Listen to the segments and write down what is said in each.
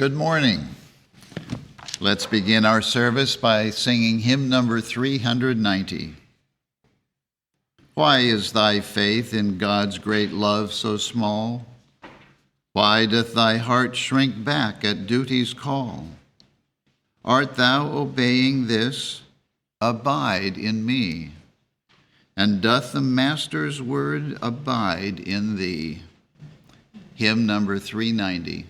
Good morning. Let's begin our service by singing hymn number 390. Why is thy faith in God's great love so small? Why doth thy heart shrink back at duty's call? Art thou obeying this? Abide in me. And doth the Master's word abide in thee? Hymn number 390.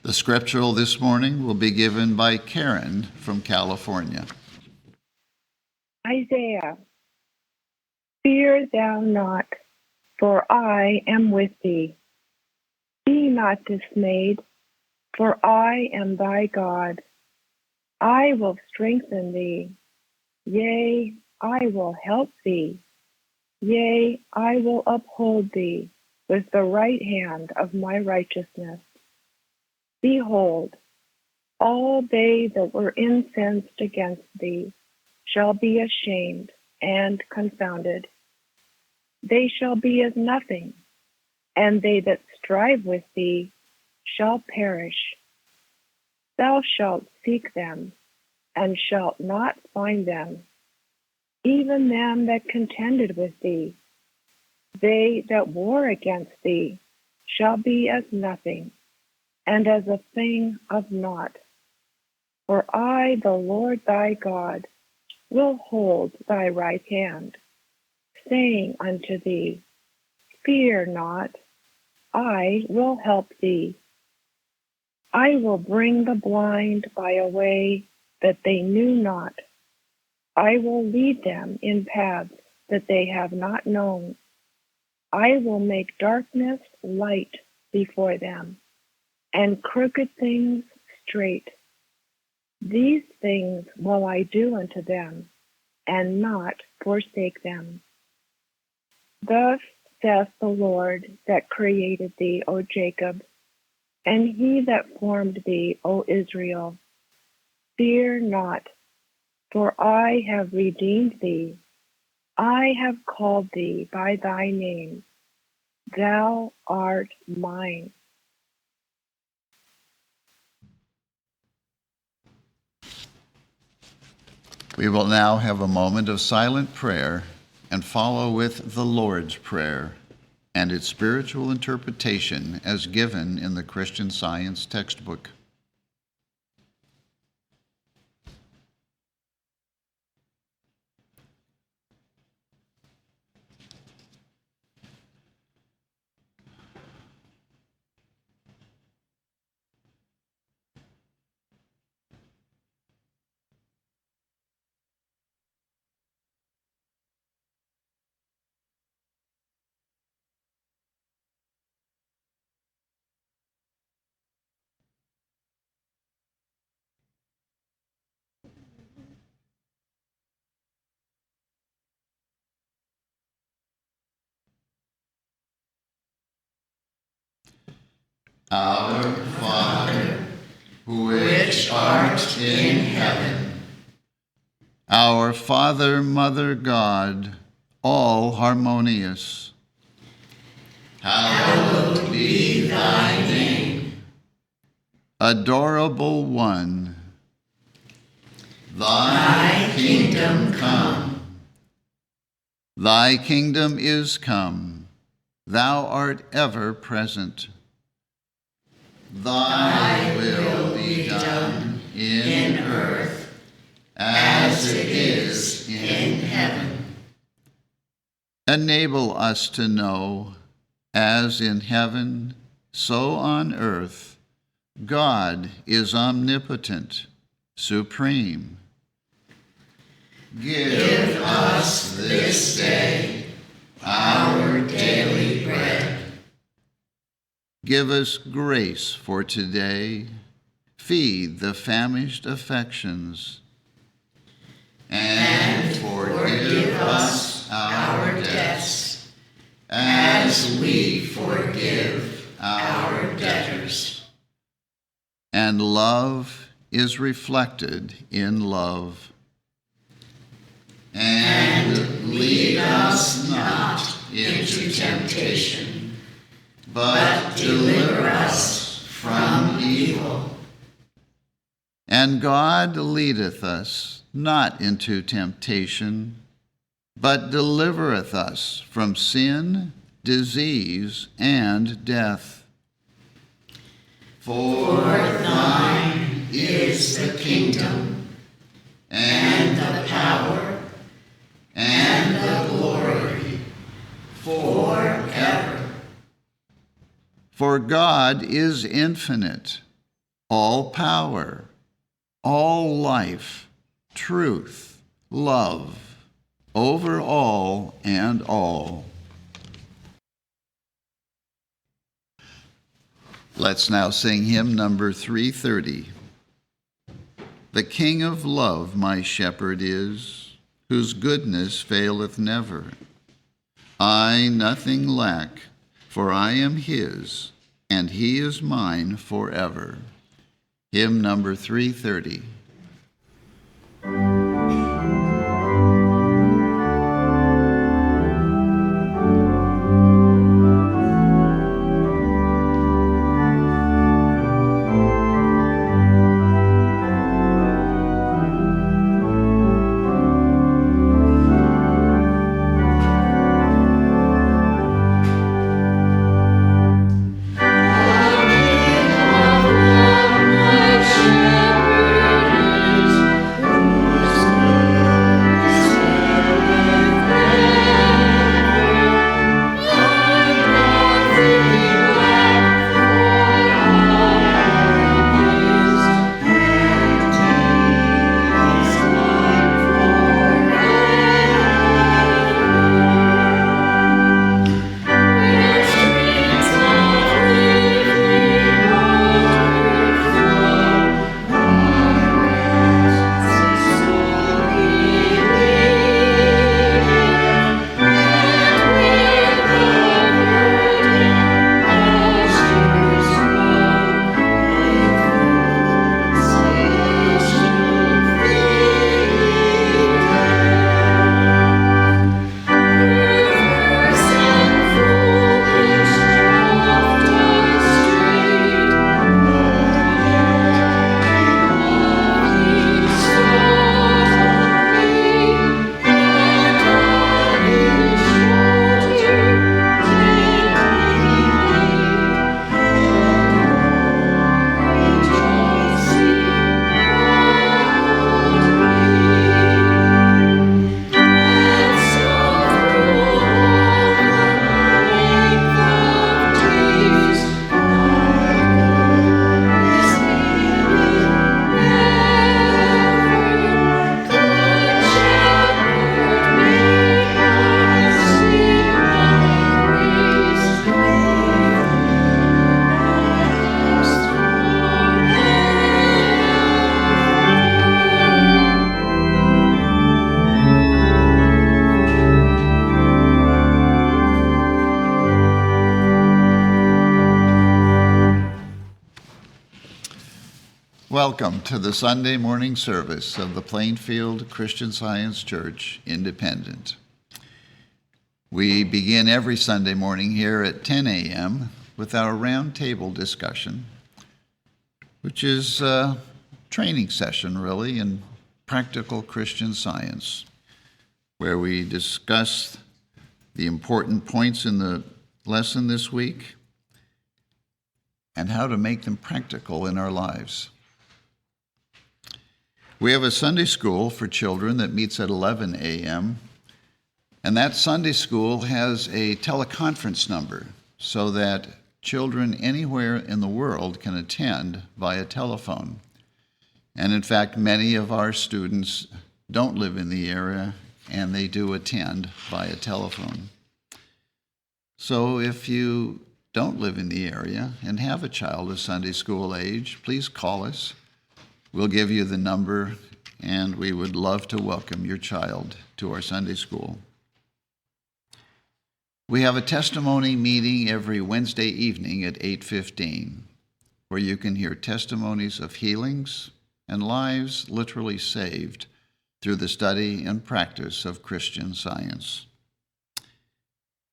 The scriptural this morning will be given by Karen from California. Isaiah, fear thou not, for I am with thee. Be not dismayed, for I am thy God. I will strengthen thee. Yea, I will help thee. Yea, I will uphold thee with the right hand of my righteousness. Behold, all they that were incensed against thee shall be ashamed and confounded. They shall be as nothing, and they that strive with thee shall perish. Thou shalt seek them, and shalt not find them, even them that contended with thee. They that war against thee shall be as nothing, and as a thing of naught. For I, the Lord thy God, will hold thy right hand, saying unto thee, Fear not, I will help thee. I will bring the blind by a way that they knew not. I will lead them in paths that they have not known. I will make darkness light before them, and crooked things straight. These things will I do unto them, and not forsake them. Thus saith the Lord that created thee, O Jacob, and he that formed thee, O Israel. Fear not, for I have redeemed thee. I have called thee by thy name. Thou art mine. We will now have a moment of silent prayer and follow with the Lord's Prayer and its spiritual interpretation as given in the Christian Science textbook. Our Father, which art in heaven. Our Father, Mother, God, all harmonious. Hallowed be thy name. Adorable One. Thy kingdom come. Thy kingdom is come. Thou art ever present. Thy will be done in earth as it is in heaven. Enable us to know, as in heaven, so on earth, God is omnipotent, supreme. Give us this day our daily bread. Give us grace for today. Feed the famished affections. And forgive us our debts, as we forgive our debtors. And love is reflected in love. And lead us not into temptation, but deliver us from evil. And God leadeth us not into temptation, but delivereth us from sin, disease, and death. For thine is the kingdom, and the power, and the glory, forever. For God is infinite, all power, all life, truth, love, over all and all. Let's now sing hymn number 330. The King of love my shepherd is, whose goodness faileth never. I nothing lack, for I am his, and he is mine forever. Hymn number 330. Shepherd is Welcome to the Sunday morning service of the Plainfield Christian Science Church, Independent. We begin every Sunday morning here at 10 a.m. with our roundtable discussion, which is a training session, really, in practical Christian science, where we discuss the important points in the lesson this week and how to make them practical in our lives. We have a Sunday school for children that meets at 11 a.m., and that Sunday school has a teleconference number so that children anywhere in the world can attend via telephone. And in fact, many of our students don't live in the area, and they do attend via telephone. So if you don't live in the area and have a child of Sunday school age, please call us. We'll give you the number, and we would love to welcome your child to our Sunday school. We have a testimony meeting every Wednesday evening at 8:15, where you can hear testimonies of healings and lives literally saved through the study and practice of Christian Science.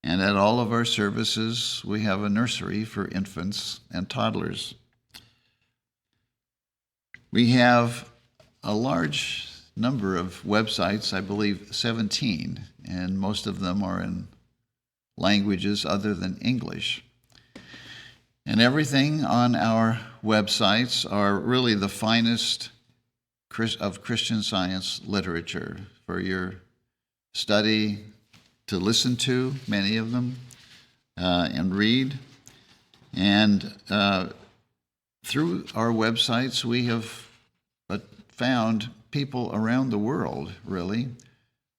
And at all of our services, we have a nursery for infants and toddlers. We have a large number of websites, I believe 17, and most of them are in languages other than English. And everything on our websites are really the finest of Christian Science literature for your study, to listen to, many of them, and read. And through our websites, we have found people around the world, really,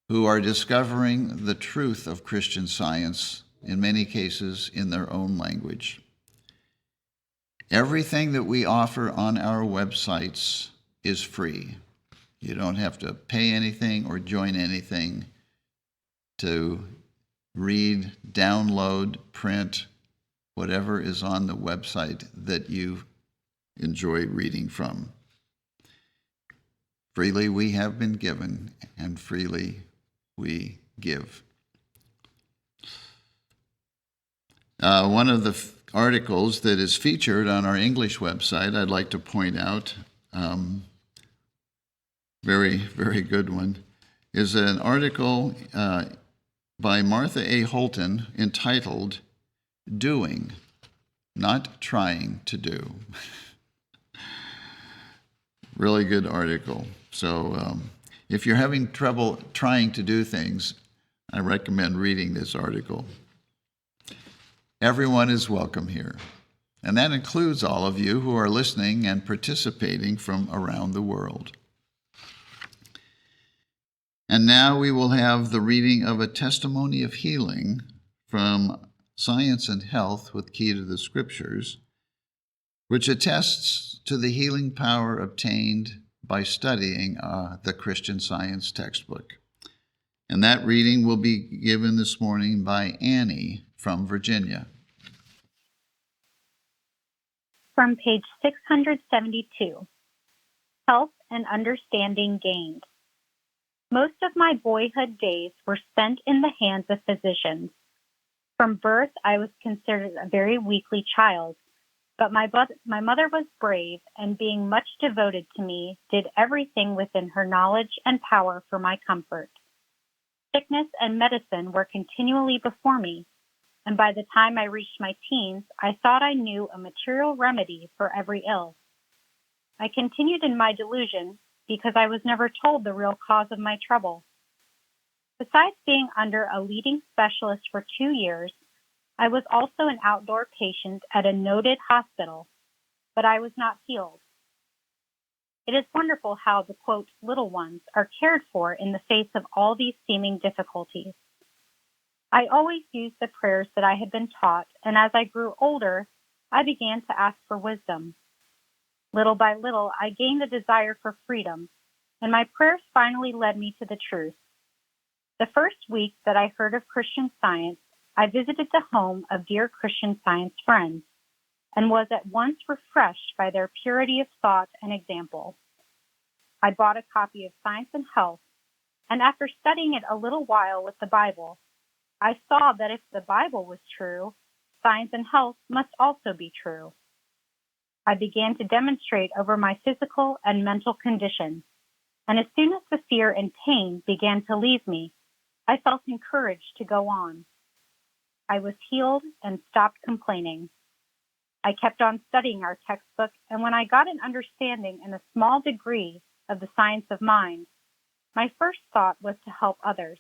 who are discovering the truth of Christian Science, in many cases in their own language. Everything that we offer on our websites is free. You don't have to pay anything or join anything to read, download, print, whatever is on the website that you enjoy reading from. Freely we have been given, and freely we give. One of the articles that is featured on our English website, I'd like to point out, very, very good one, is an article by Martha A. Holton entitled, "Doing, Not Trying to Do." Really good article. So if you're having trouble trying to do things, I recommend reading this article. Everyone is welcome here, and that includes all of you who are listening and participating from around the world. And now we will have the reading of a testimony of healing from Science and Health with Key to the Scriptures, which attests to the healing power obtained by studying the Christian Science textbook. And that reading will be given this morning by Annie from Virginia. From page 672, Health and Understanding Gained. Most of my boyhood days were spent in the hands of physicians. From birth, I was considered a very weakly child, but my mother was brave, and being much devoted to me, did everything within her knowledge and power for my comfort. Sickness and medicine were continually before me, and by the time I reached my teens, I thought I knew a material remedy for every ill. I continued in my delusion because I was never told the real cause of my trouble. Besides being under a leading specialist for 2 years, I was also an outdoor patient at a noted hospital, but I was not healed. It is wonderful how the, quote, little ones are cared for in the face of all these seeming difficulties. I always used the prayers that I had been taught, and as I grew older, I began to ask for wisdom. Little by little, I gained a desire for freedom, and my prayers finally led me to the truth. The first week that I heard of Christian Science, I visited the home of dear Christian Science friends, and was at once refreshed by their purity of thought and example. I bought a copy of Science and Health, and after studying it a little while with the Bible, I saw that if the Bible was true, Science and Health must also be true. I began to demonstrate over my physical and mental condition, and as soon as the fear and pain began to leave me, I felt encouraged to go on. I was healed and stopped complaining. I kept on studying our textbook, and when I got an understanding in a small degree of the science of mind, my first thought was to help others.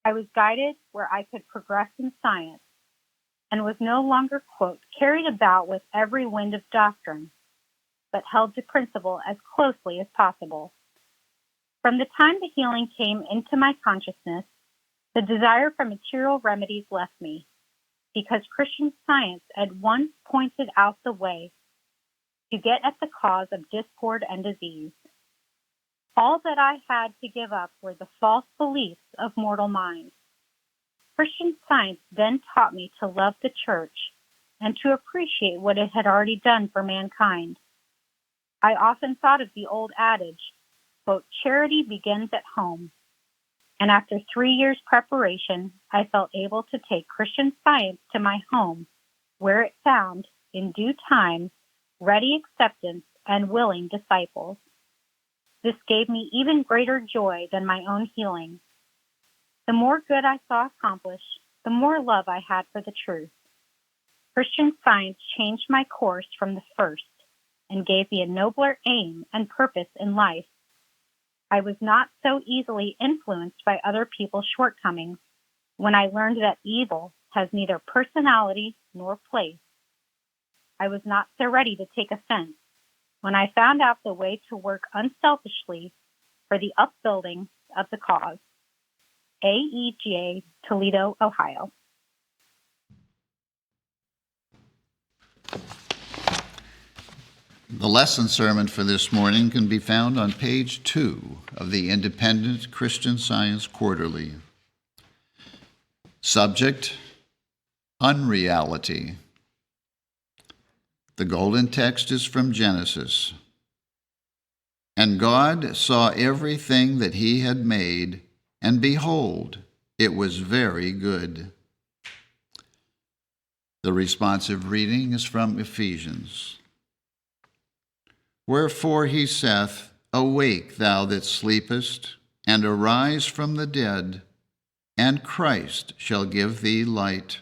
I was guided where I could progress in science and was no longer, quote, carried about with every wind of doctrine, but held to principle as closely as possible. From the time the healing came into my consciousness, the desire for material remedies left me, because Christian Science at once pointed out the way to get at the cause of discord and disease. All that I had to give up were the false beliefs of mortal mind. Christian Science then taught me to love the Church and to appreciate what it had already done for mankind. I often thought of the old adage, quote, charity begins at home. And after 3 years' preparation, I felt able to take Christian Science to my home, where it found, in due time, ready acceptance and willing disciples. This gave me even greater joy than my own healing. The more good I saw accomplished, the more love I had for the truth. Christian Science changed my course from the first and gave me a nobler aim and purpose in life. I was not so easily influenced by other people's shortcomings when I learned that evil has neither personality nor place. I was not so ready to take offense when I found out the way to work unselfishly for the upbuilding of the cause. AEGA, Toledo, Ohio. The lesson sermon for this morning can be found on page 2 of the Independent Christian Science Quarterly. Subject, Unreality. The golden text is from Genesis. And God saw everything that he had made, and behold, it was very good. The responsive reading is from Ephesians. Wherefore he saith, Awake, thou that sleepest, and arise from the dead, and Christ shall give thee light.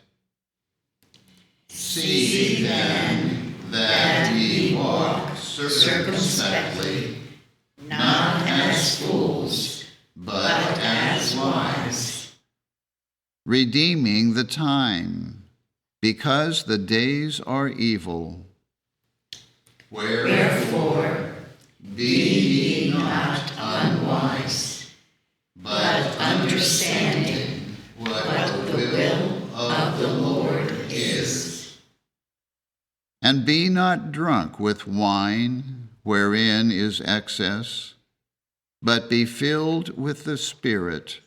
See then that ye walk circumspectly, not as fools, but as wise, redeeming the time, because the days are evil. Wherefore, be ye not unwise, but understanding what the will of the Lord is. And be not drunk with wine, wherein is excess, but be filled with the Spirit,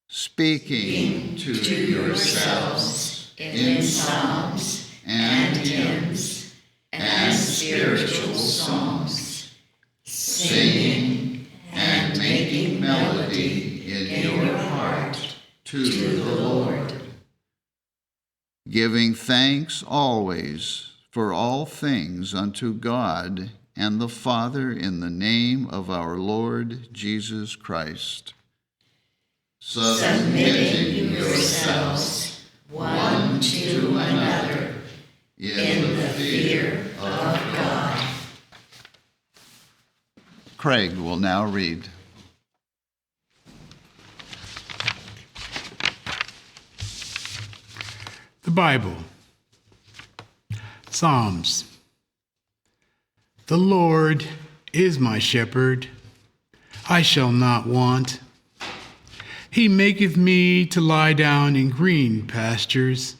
speaking to yourselves in psalms and hymns and spiritual songs, singing and making melody in your heart to the Lord, giving thanks always for all things unto God and the Father in the name of our Lord Jesus Christ, submitting yourselves one to another in the fear of God. Craig will now read. The Bible. Psalms. The Lord is my shepherd, I shall not want. He maketh me to lie down in green pastures.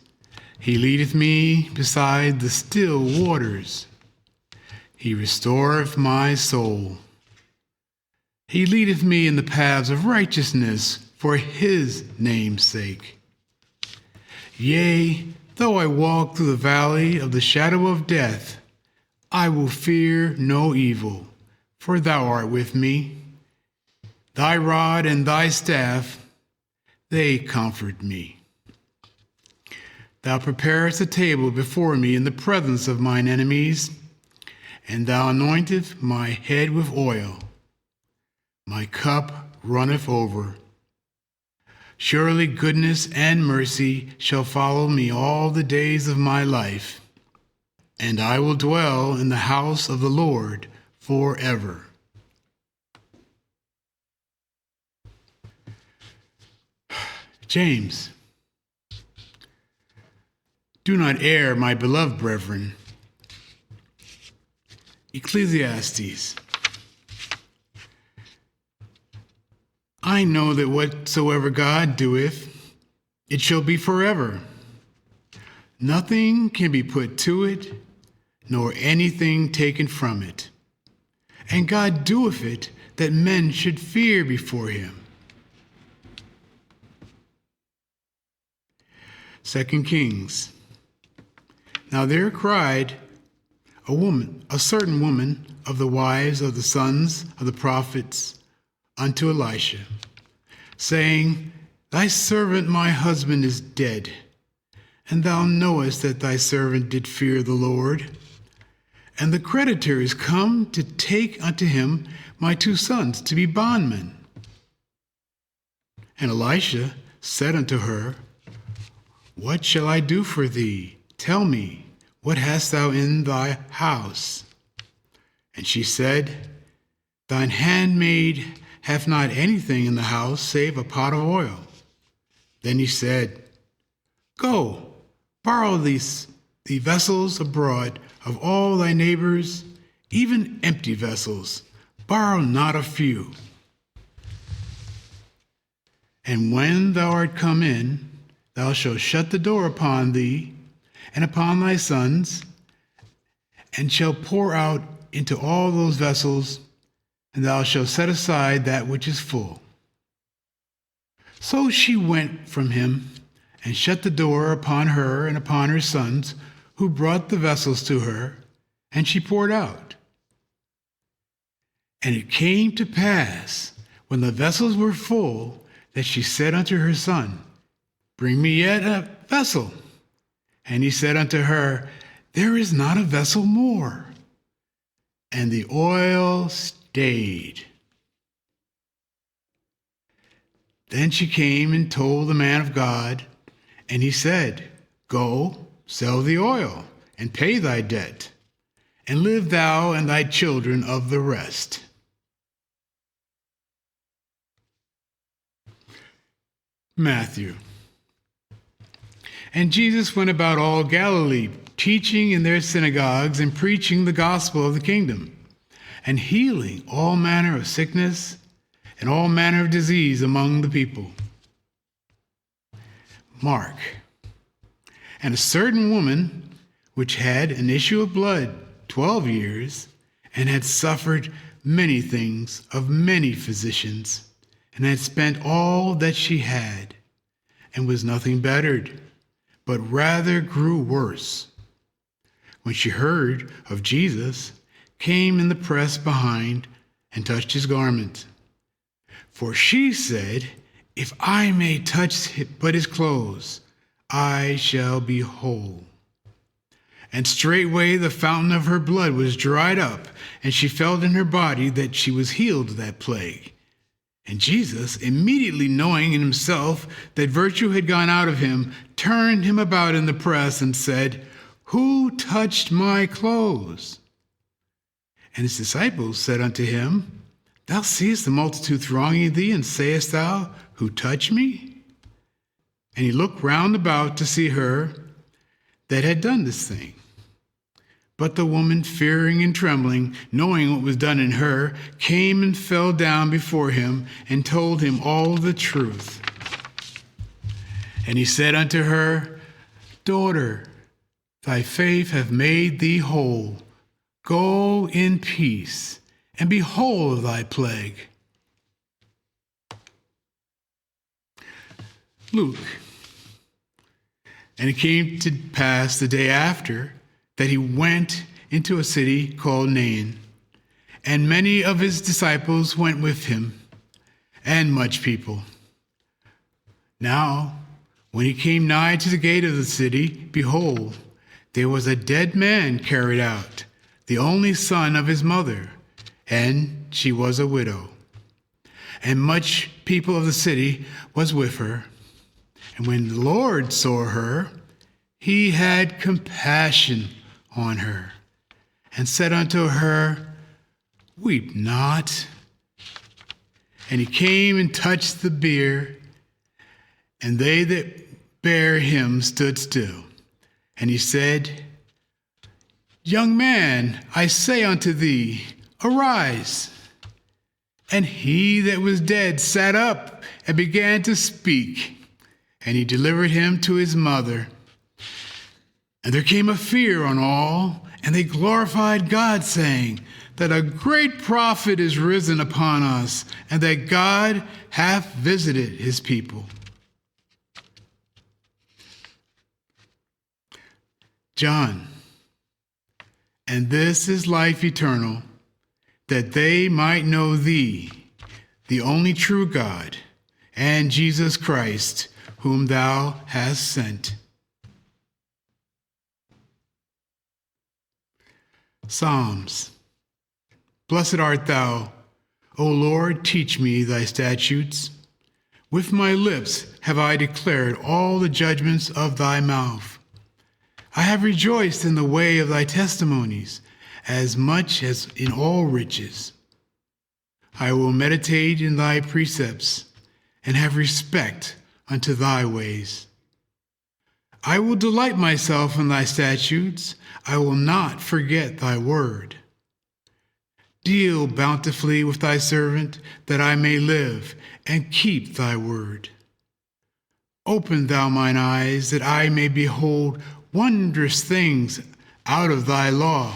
He leadeth me beside the still waters. He restoreth my soul. He leadeth me in the paths of righteousness for his name's sake. Yea, Though I walk through the valley of the shadow of death, I will fear no evil, for thou art with me. Thy rod and thy staff, they comfort me. Thou preparest a table before me in the presence of mine enemies, and thou anointest my head with oil. My cup runneth over. Surely goodness and mercy shall follow me all the days of my life, and I will dwell in the house of the Lord forever. James, do not err, my beloved brethren. Ecclesiastes. I know that whatsoever God doeth, it shall be forever. Nothing can be put to it, nor anything taken from it. And God doeth it, that men should fear before him. 2 Kings. Now there cried a certain woman of the wives of the sons of the prophets unto Elisha, saying, Thy servant my husband is dead, and thou knowest that thy servant did fear the Lord. And the creditor is come to take unto him my 2 sons to be bondmen. And Elisha said unto her, What shall I do for thee? Tell me, what hast thou in thy house? And she said, Thine handmaid hath not anything in the house save a pot of oil. Then he said, Go, borrow the vessels abroad of all thy neighbors, even empty vessels. Borrow not a few. And when thou art come in, thou shalt shut the door upon thee and upon thy sons, and shalt pour out into all those vessels, and thou shalt set aside that which is full. So she went from him, and shut the door upon her and upon her sons, who brought the vessels to her, and she poured out. And it came to pass, when the vessels were full, that she said unto her son, Bring me yet a vessel. And he said unto her, There is not a vessel more. And the oil stayed. Then she came and told the man of God, and he said, Go, sell the oil, and pay thy debt, and live thou and thy children of the rest. Matthew. And Jesus went about all Galilee, teaching in their synagogues and preaching the gospel of the kingdom, and healing all manner of sickness and all manner of disease among the people. Mark. And a certain woman, which had an issue of blood 12 years, and had suffered many things of many physicians, and had spent all that she had, and was nothing bettered, but rather grew worse, when she heard of Jesus, came in the press behind, and touched his garment. For she said, If I may touch but his clothes, I shall be whole. And straightway the fountain of her blood was dried up, and she felt in her body that she was healed of that plague. And Jesus, immediately knowing in himself that virtue had gone out of him, turned him about in the press and said, Who touched my clothes? And his disciples said unto him, Thou seest the multitude thronging thee, and sayest thou, Who touched me? And he looked round about to see her that had done this thing. But the woman, fearing and trembling, knowing what was done in her, came and fell down before him, and told him all the truth. And he said unto her, Daughter, thy faith hath made thee whole. Go in peace, and be whole of thy plague. Luke. And it came to pass the day after that he went into a city called Nain, and many of his disciples went with him, and much people. Now, when he came nigh to the gate of the city, behold, there was a dead man carried out, the only son of his mother, and she was a widow. And much people of the city was with her. And when the Lord saw her, he had compassion on her, and said unto her, Weep not. And he came and touched the bier, and they that bare him stood still. And he said, Young man, I say unto thee, arise. And he that was dead sat up and began to speak. And he delivered him to his mother. And there came a fear on all, and they glorified God, saying, that a great prophet is risen upon us, and that God hath visited his people. John, and this is life eternal, that they might know thee, the only true God, and Jesus Christ, whom thou hast sent. Psalms. Blessed art thou, O Lord, teach me thy statutes. With my lips have I declared all the judgments of thy mouth. I have rejoiced in the way of thy testimonies, as much as in all riches. I will meditate in thy precepts, and have respect unto thy ways. I will delight myself in thy statutes. I will not forget thy word. Deal bountifully with thy servant, that I may live, and keep thy word. Open thou mine eyes, that I may behold wondrous things out of thy law.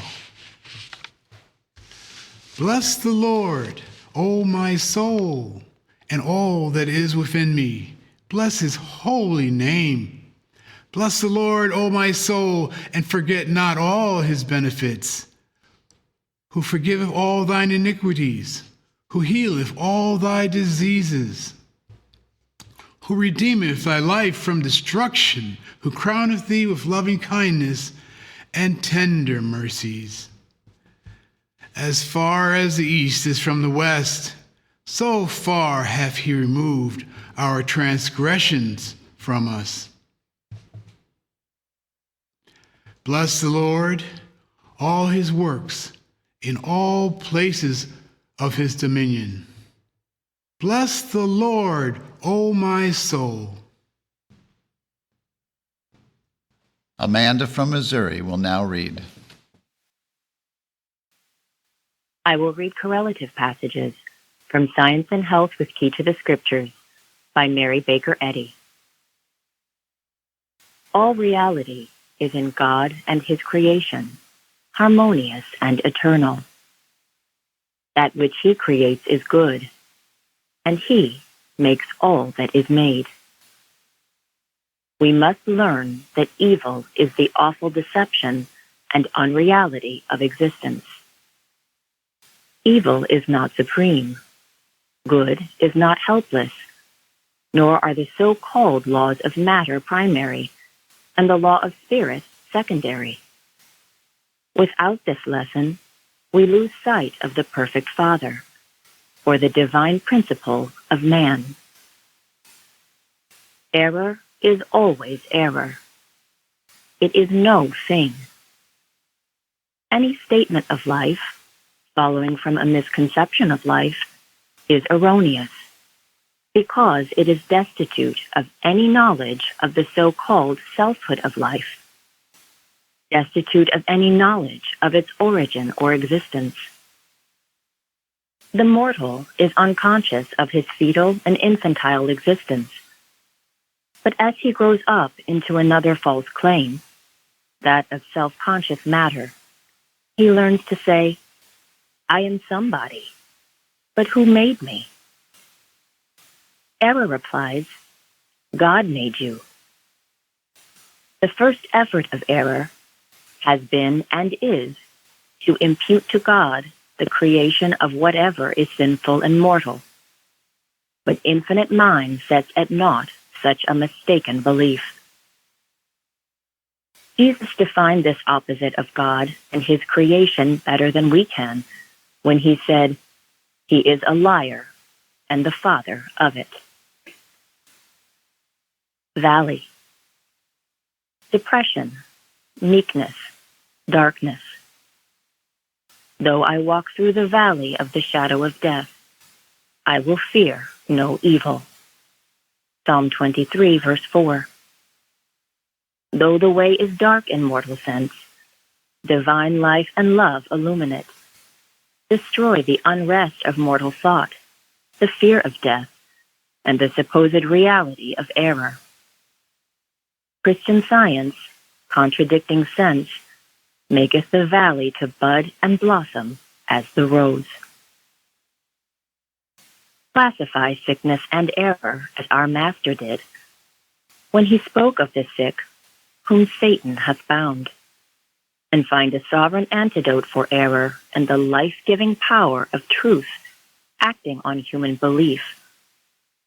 Bless the Lord, O my soul, and all that is within me. Bless his holy name. Bless the Lord, O my soul, and forget not all his benefits, who forgiveth all thine iniquities, who healeth all thy diseases, who redeemeth thy life from destruction, who crowneth thee with loving kindness and tender mercies. As far as the east is from the west, so far hath he removed our transgressions from us. Bless the Lord, all his works, in all places of his dominion. Bless the Lord, O my soul. Amanda from Missouri will now read. I will read correlative passages from Science and Health with Key to the Scriptures by Mary Baker Eddy. All reality is in God and his creation, harmonious and eternal. That which he creates is good, and he makes all that is made. We must learn that evil is the awful deception and unreality of existence. Evil is not supreme. Good is not helpless, nor are the so-called laws of matter primary and the law of spirit secondary. Without this lesson, we lose sight of the perfect Father, or the divine principle of man. Error is always error. It is no thing. Any statement of life, following from a misconception of life, is erroneous, because it is destitute of any knowledge of the so-called selfhood of life, destitute of any knowledge of its origin or existence. The mortal is unconscious of his fetal and infantile existence. But as he grows up into another false claim, that of self-conscious matter, he learns to say, I am somebody, but who made me? Error replies, God made you. The first effort of error has been and is to impute to God the creation of whatever is sinful and mortal. But infinite mind sets at naught such a mistaken belief. Jesus defined this opposite of God and his creation better than we can when he said, "He is a liar and the father of it." Valley. Depression, meekness, darkness. Though I walk through the valley of the shadow of death, I will fear no evil. Psalm 23, verse 4. Though the way is dark in mortal sense, divine life and love illumine it. Destroy the unrest of mortal thought, the fear of death, and the supposed reality of error. Christian science, contradicting sense, maketh the valley to bud and blossom as the rose. Classify sickness and error as our Master did when he spoke of the sick whom Satan hath bound, and find a sovereign antidote for error and the life-giving power of truth acting on human belief,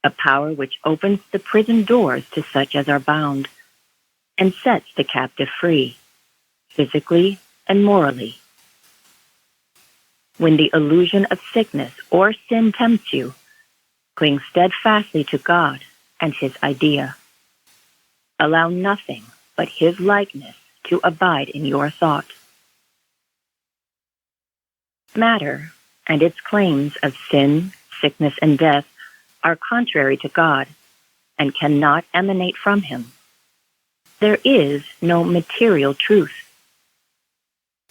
a power which opens the prison doors to such as are bound and sets the captive free, physically and morally. When the illusion of sickness or sin tempts you, cling steadfastly to God and his idea. Allow nothing but his likeness to abide in your thought. Matter and its claims of sin, sickness, and death are contrary to God and cannot emanate from him. There is no material truth.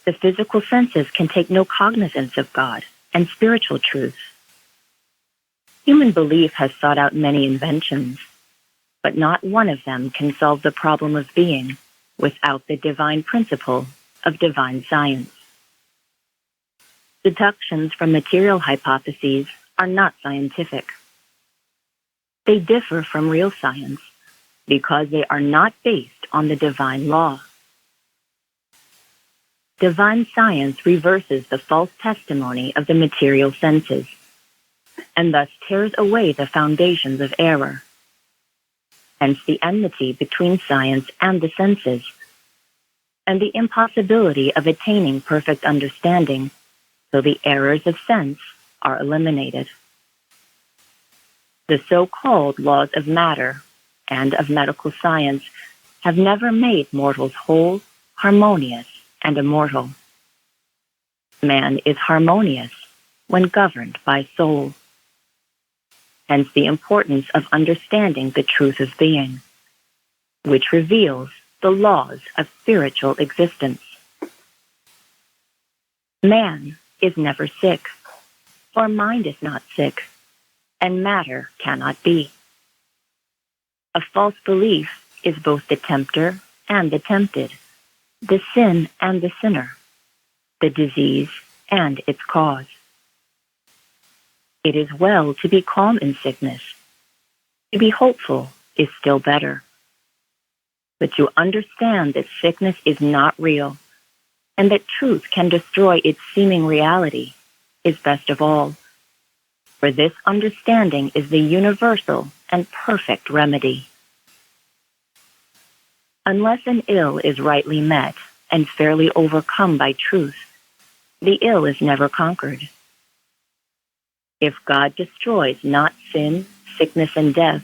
The physical senses can take no cognizance of God and spiritual truth. Human belief has sought out many inventions, but not one of them can solve the problem of being without the divine principle of divine science. Deductions from material hypotheses are not scientific. They differ from real science because they are not based on the divine law. Divine science reverses the false testimony of the material senses and thus tears away the foundations of error. Hence the enmity between science and the senses, and the impossibility of attaining perfect understanding, so the errors of sense are eliminated. The so-called laws of matter and of medical science have never made mortals whole, harmonious, and immortal. Man is harmonious when governed by soul. Hence the importance of understanding the truth of being, which reveals the laws of spiritual existence. Man is never sick, for mind is not sick, and matter cannot be. A false belief is both the tempter and the tempted, the sin and the sinner, the disease and its cause. It is well to be calm in sickness. To be hopeful is still better. But to understand that sickness is not real and that truth can destroy its seeming reality is best of all. For this understanding is the universal and perfect remedy. Unless an ill is rightly met and fairly overcome by truth, the ill is never conquered. If God destroys not sin, sickness, and death,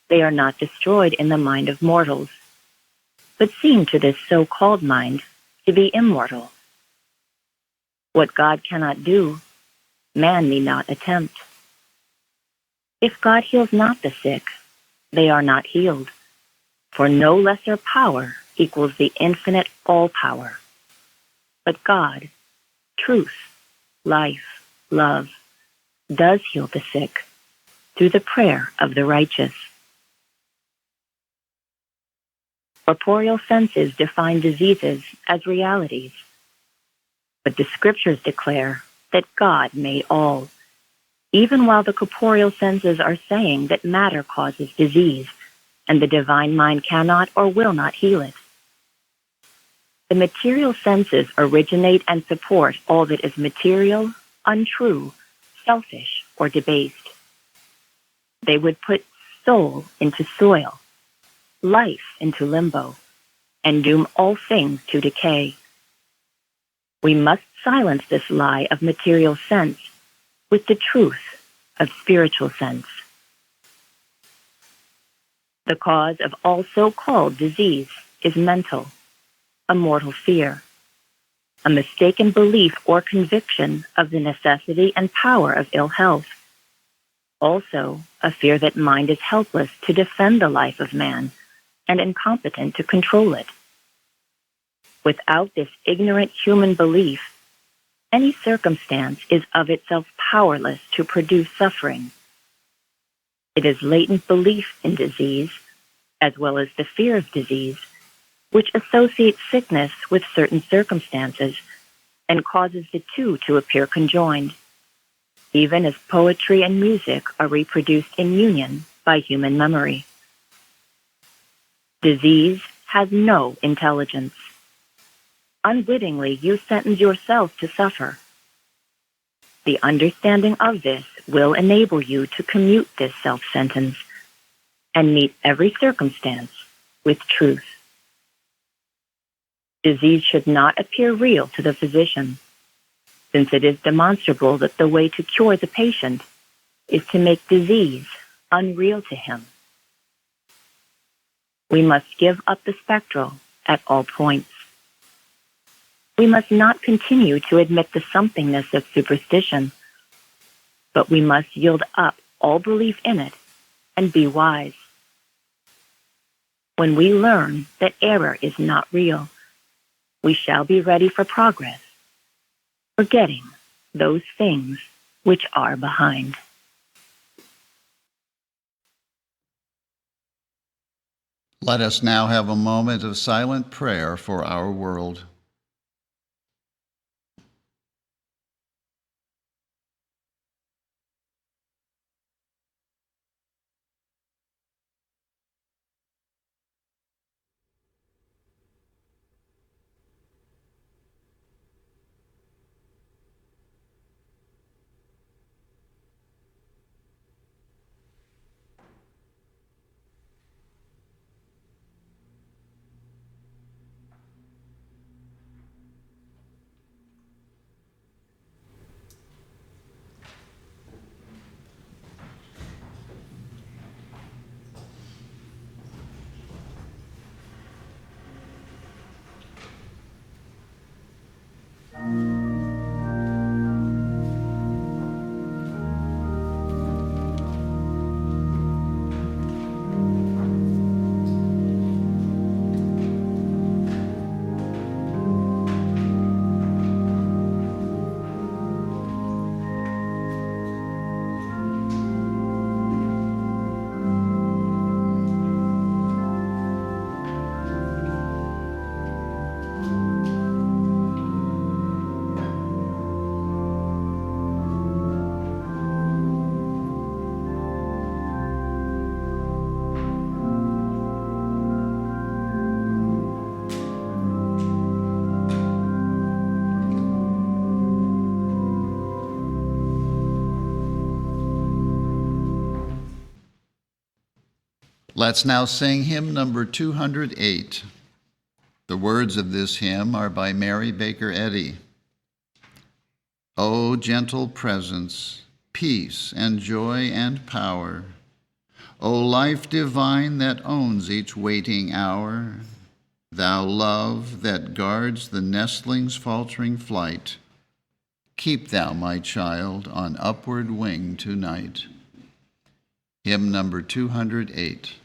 they are not destroyed in the mind of mortals, but seem to this so-called mind to be immortal. What God cannot do, man need not attempt. If God heals not the sick, they are not healed, for no lesser power equals the infinite all-power. But God, truth, life, love, does heal the sick through the prayer of the righteous. Corporeal senses define diseases as realities, but the scriptures declare that God made all, even while the corporeal senses are saying that matter causes disease and the divine mind cannot or will not heal it. The material senses originate and support all that is material, untrue, selfish, or debased. They would put soul into soil, life into limbo, and doom all things to decay. We must silence this lie of material sense with the truth of spiritual sense. The cause of all so-called disease is mental, a mortal fear, a mistaken belief or conviction of the necessity and power of ill health. Also, a fear that mind is helpless to defend the life of man and incompetent to control it. Without this ignorant human belief, any circumstance is of itself powerless to produce suffering. It is latent belief in disease, as well as the fear of disease, which associates sickness with certain circumstances and causes the two to appear conjoined, even as poetry and music are reproduced in union by human memory. Disease has no intelligence. Unwittingly, you sentence yourself to suffer. The understanding of this will enable you to commute this self-sentence and meet every circumstance with truth. Disease should not appear real to the physician, since it is demonstrable that the way to cure the patient is to make disease unreal to him. We must give up the spectral at all points. We must not continue to admit the somethingness of superstition, but we must yield up all belief in it and be wise. When we learn that error is not real, we shall be ready for progress, forgetting those things which are behind. Let us now have a moment of silent prayer for our world. Let's now sing hymn number 208. The words of this hymn are by Mary Baker Eddy. O gentle presence, peace and joy and power, O life divine that owns each waiting hour, thou love that guards the nestling's faltering flight, keep thou my child on upward wing tonight. Hymn number 208.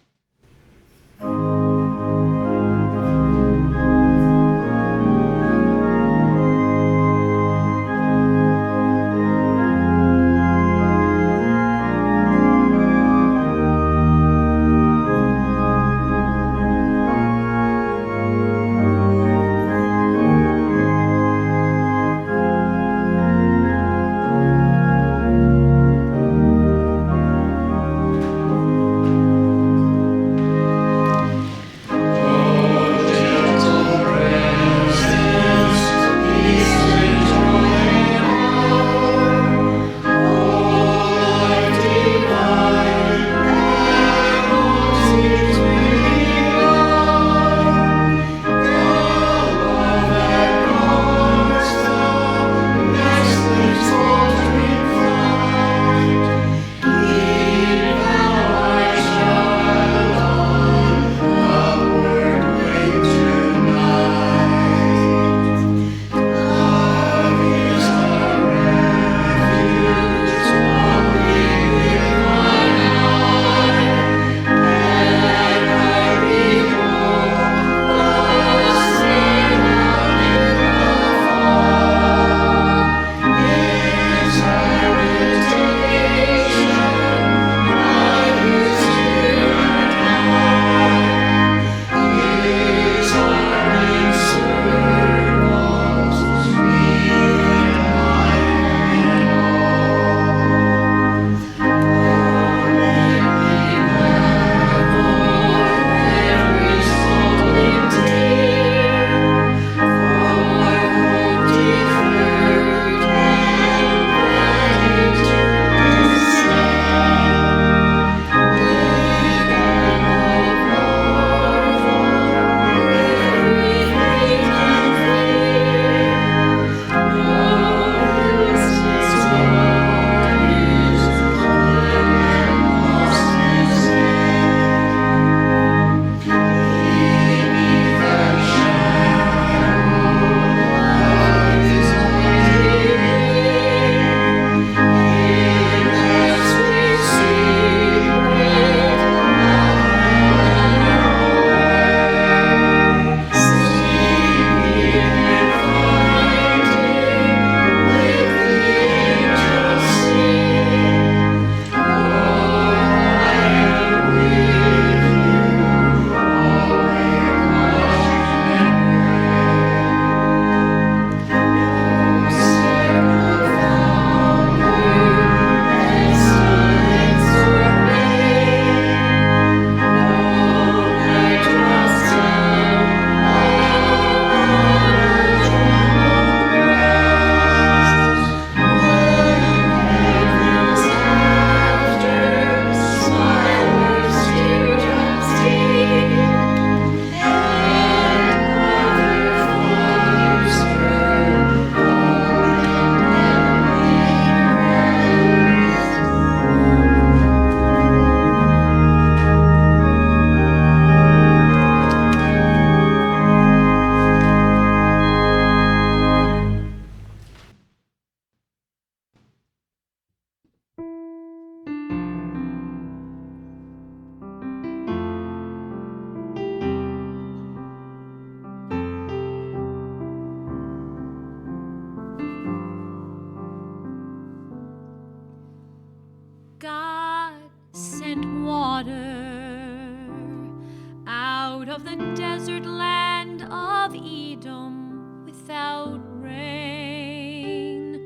out of the desert land of Edom without rain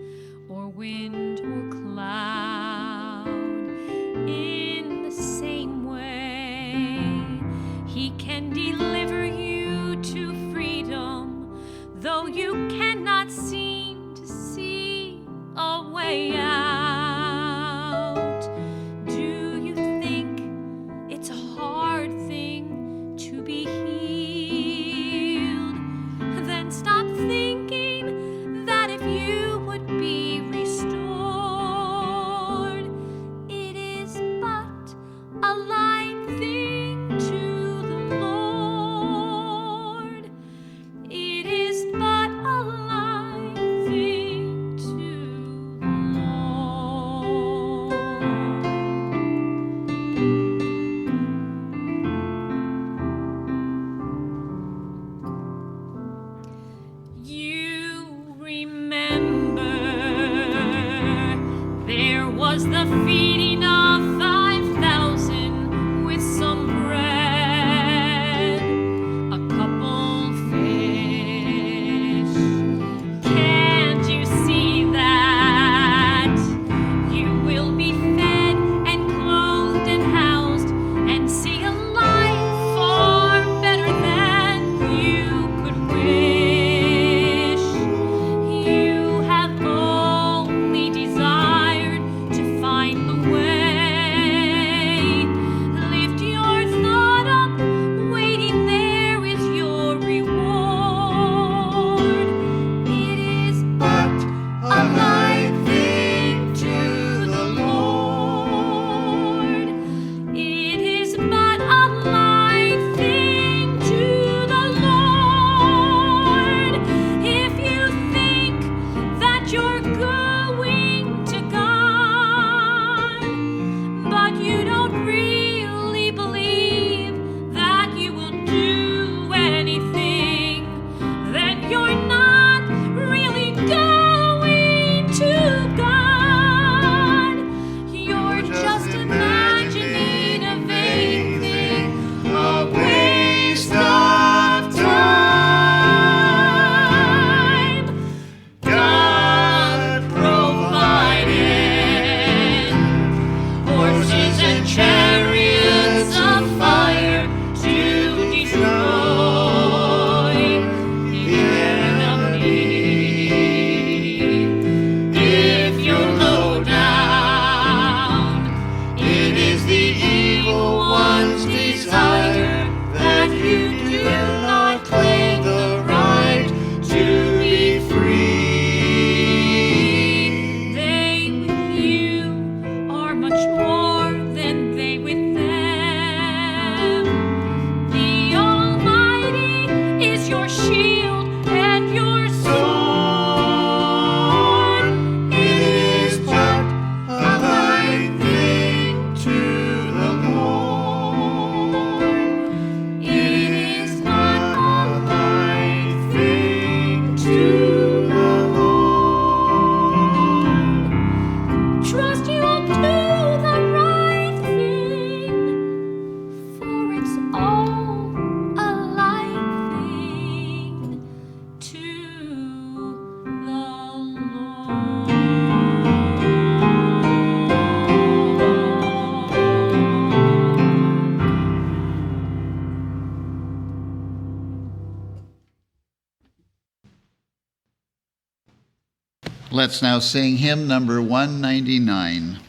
or wind or cloud. In the same way, he can deliver you to freedom, though you cannot seem to see a way out. Do you think it's a hard thing to be healed? Then stop thinking that if you would be restored, it is but a light thing to the Lord. It is but a light thing to the Lord. You remember there was the feeding of 5,000 with some bread, a couple fish. Can't you see that you will be fed and clothed and housed and see a life far better than you could wish? You have only desired to find the way. Lift your thought up, waiting there is your reward. It is but a light thing to the Lord. It is but a light thing to the Lord. If you think that you're going to God, but you don't really believe that you will do anything, then you're not really going to God. You're just imagining a vain thing, a waste of time. God provided horses and chariots of fire to destroy the enemy. If you're low down, it is the evil one's desire that you do not claim the right to be free. They with you are much more than they with them. The Almighty is your shield and your sword. It is but a light thing to the Lord. It is but a light thing to the Lord. Trust you'll do the right thing, for it's all a light thing to the Lord. Let's now sing hymn number 199.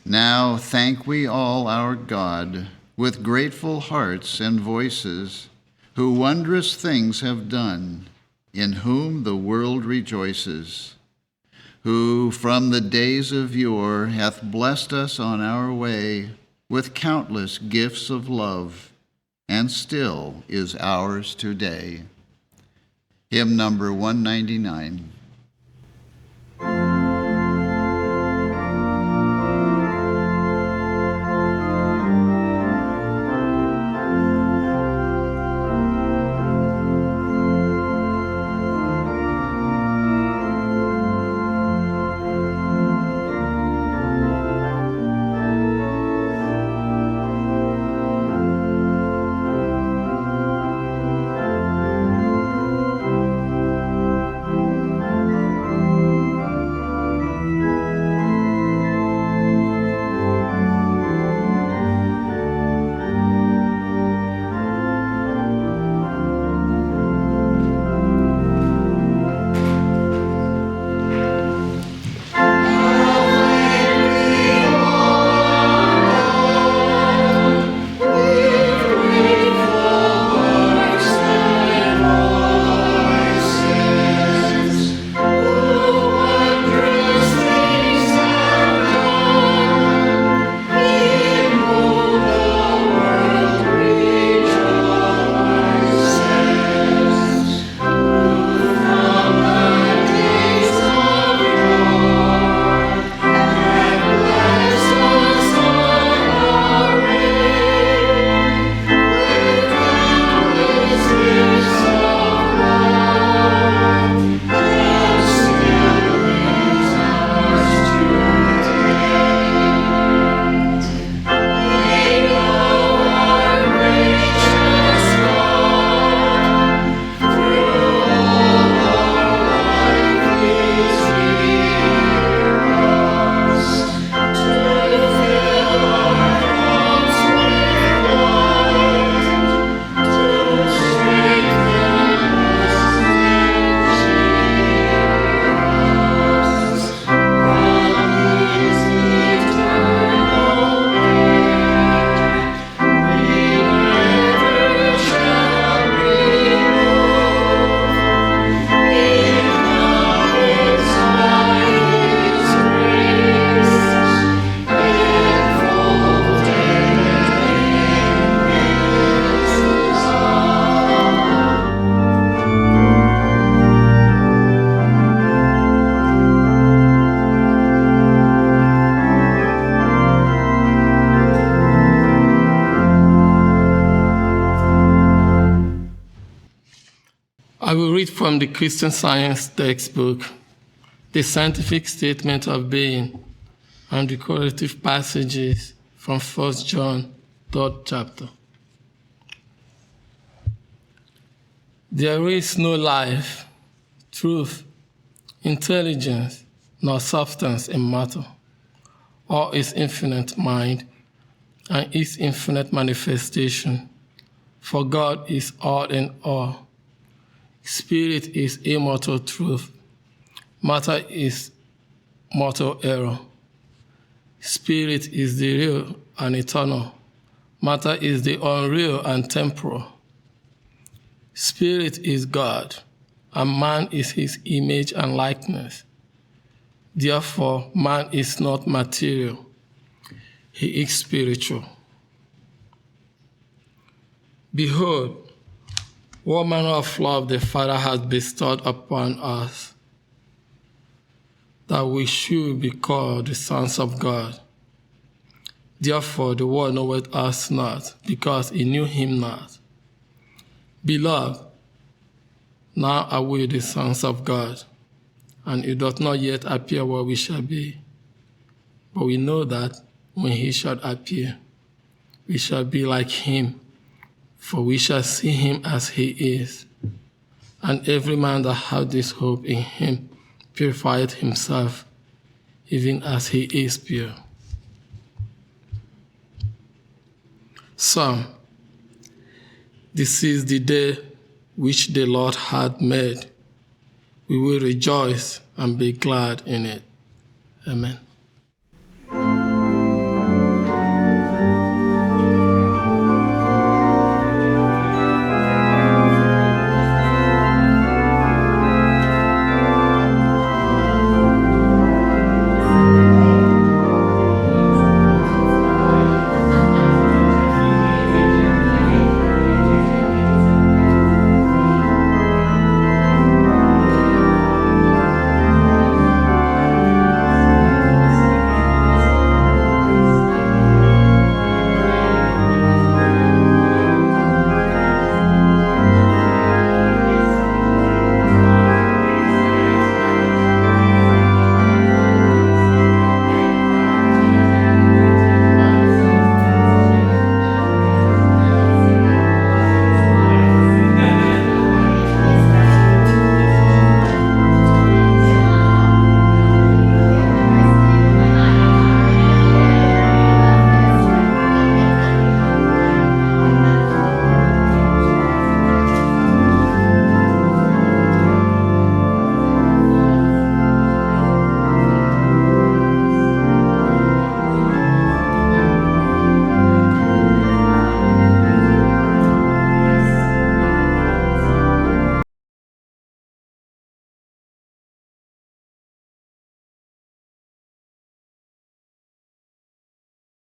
Now thank we all our God with grateful hearts and voices, who wondrous things have done, in whom the world rejoices, who from the days of yore hath blessed us on our way with countless gifts of love, and still is ours today. Hymn number 199. I will read from the Christian Science textbook, The Scientific Statement of Being, and the correlative passages from 1 John, 3rd chapter. There is no life, truth, intelligence, nor substance in matter, or its infinite mind, and its infinite manifestation. For God is all in all. Spirit is immortal truth. Matter is mortal error. Spirit is the real and eternal. Matter is the unreal and temporal. Spirit is God, and man is his image and likeness. Therefore, man is not material. He is spiritual. Behold, what manner of love the Father has bestowed upon us, that we should be called the sons of God. Therefore the world knoweth us not, because it knew him not. Beloved, now are we the sons of God, and it doth not yet appear what we shall be. But we know that when he shall appear, we shall be like him, for we shall see him as he is. And every man that hath this hope in him purifieth himself, even as he is pure. Psalm. This is the day which the Lord hath made. We will rejoice and be glad in it. Amen.